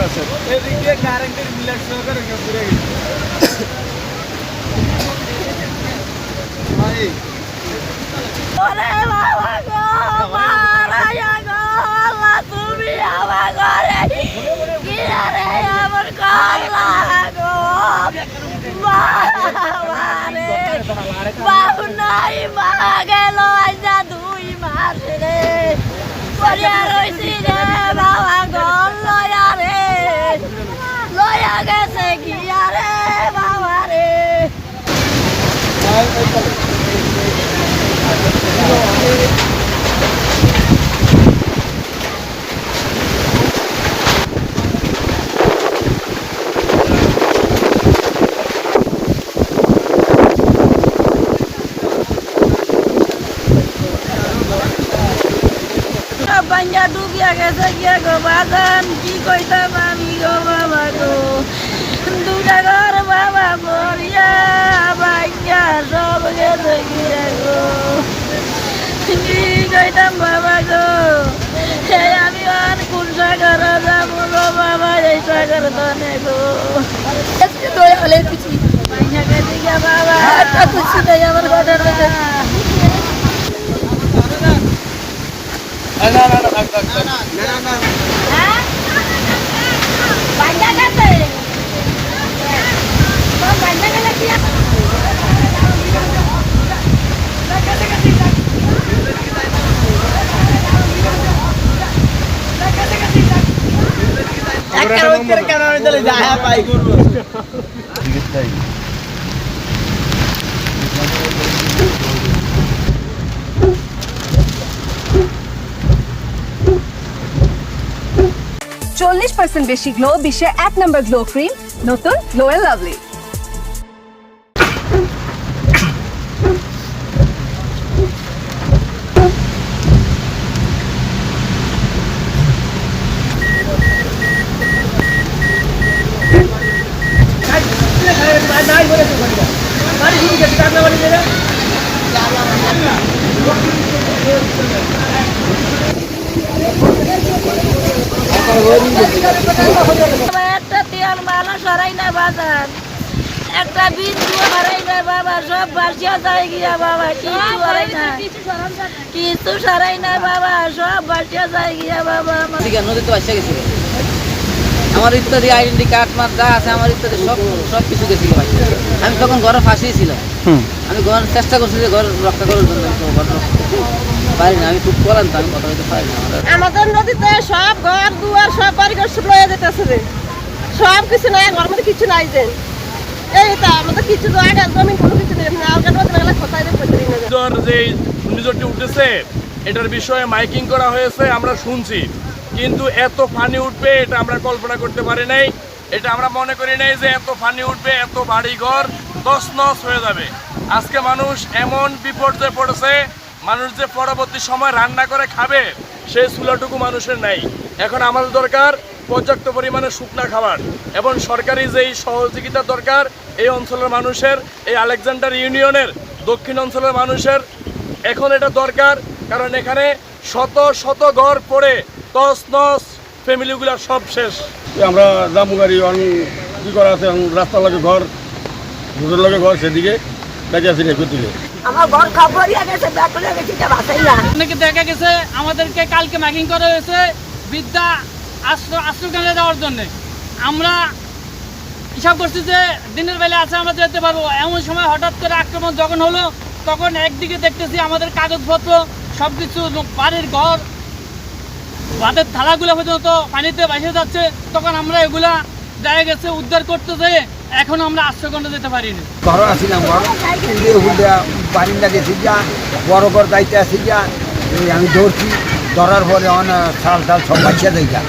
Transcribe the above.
আছে এদিকে কারেন্টের বিল সহকারে ঘুরে গেছে ভাই ওরে বাবা গো মারায়া গো আল্লাহ তুমি আমার ঘরে কি রে আমার কাল্লা গো মারে বাবু নাই মা গেল আজা 2 মাস রে পরিয়া রইছি রে বাবা গো লয়া গেছে গিয়া রে বাবা রে ปัญญา ডুবিয়া গেছে গিয়া গো বাজান কি কইতাম আমি গো বাবা গো দুটা ঘর বাবা মরিয়া বাঞ্জা সব গেছে গিয়া গো কি কইতাম বাবা গো আমি আর কোন সাগর যাবো গো বাবা এই সাগর ধনে গো আজকে দয়া হলে কিছু বাঞ্জা গেছে গিয়া বাবা একটা কিছু নাই আমার ঘরের মধ্যে না হ্যাঁ বাঞ্জা গেছে তো বাঞ্জা গেলে কি একটা ওইটার কারণে চলে যায় পাই করব টিকিট চাই 40% বেশি গ্লো বিশ্বের 1 নম্বর গ্লো ক্রিম নতুন গ্লো এন্ড লাভলি একটা তেল মালা সরাই না বাজার একটা বিন্দু সরাই না বাবা সব বাসিয়া যায় গিয়া বাবা কিছু সরাই না কিছু সরাই না বাবা সব বাসিয়া যায় গিয়া বাবা নদীতে আসে গেছিল আমার ইত্যাদি আইডেন্টি কার্ড মার যা আছে আমার ইত্যাদি সব কিছু গেছিল আমি তখন ঘরে ফাঁসিয়েছিলাম আমি ঘর চেষ্টা করছি যে ঘর রক্ষা করার জন্য পারি না আমি খুব বলেন তো আমি কথা বলতে পারি না আমাদের নদীতে সব ঘর দুয়ার সব বাড়িঘর সব লয়ে যেতেছে রে সব কিছু নাই ঘরের মধ্যে কিছু নাই যে এইটা আমাদের কিছু জায়গা জমি কোনো কিছু নেই না আর নদী গেলে কোথায় রে পড়তে না যে ঘূর্ণিঝড়টি উঠেছে এটার বিষয়ে মাইকিং করা হয়েছে আমরা শুনছি কিন্তু এত পানি উঠবে এটা আমরা কল্পনা করতে পারি নাই এটা আমরা মনে করি নাই যে এত পানি উঠবে এত বাড়ি ঘর তছনছ হয়ে যাবে আজকে মানুষ এমন বিপর্যয়ে পড়েছে মানুষ যে পরবর্তী সময় রান্না করে খাবে সেই চুলাটুকু মানুষের নাই এখন আমাদের দরকার পর্যাপ্ত পরিমাণে শুকনা খাবার এবং সরকারি যেই সহযোগিতা দরকার এই অঞ্চলের মানুষের এই আলেকজান্ডার ইউনিয়নের দক্ষিণ অঞ্চলের মানুষের এখন এটা দরকার কারণ এখানে শত শত ঘর পড়ে তছনছ ফ্যামিলিগুলো সব শেষ আমরা জামুগাড়ি কি করা আছে রাস্তার লাগে ঘর রোডের লাগে ঘর সেদিকে বেঁচে আছি রেখে দিলে আমার ঘর খবরিয়া গেছে ব্যাকলে গেছে এটা বাসাই না অনেকে দেখা গেছে আমাদেরকে কালকে মাইকিং করা হয়েছে বিদ্যা আশ্রয়কেন্দ্রে যাওয়ার জন্য আমরা হিসাব করছি যে দিনের বেলা আছে আমরা যেতে পারবো এমন সময় হঠাৎ করে আক্রমণ যখন হলো তখন একদিকে দেখতেছি আমাদের কাগজপত্র সব কিছু বাড়ির ঘর ভাতের থালাগুলো পর্যন্ত পানিতে ভেসে যাচ্ছে তখন আমরা এগুলা দেখা গেছে উদ্ধার করতে যেয়ে এখন আমরা আশ্রয়কেন্দ্রে যেতে পারিনি ঘর আসিলাম বারিন্দা গেছি যা বড় ঘর দায়িত্বে আসি যা আমি ধরছি ধরার পরে অনেক সাল সব বাচ্চা দেয় যা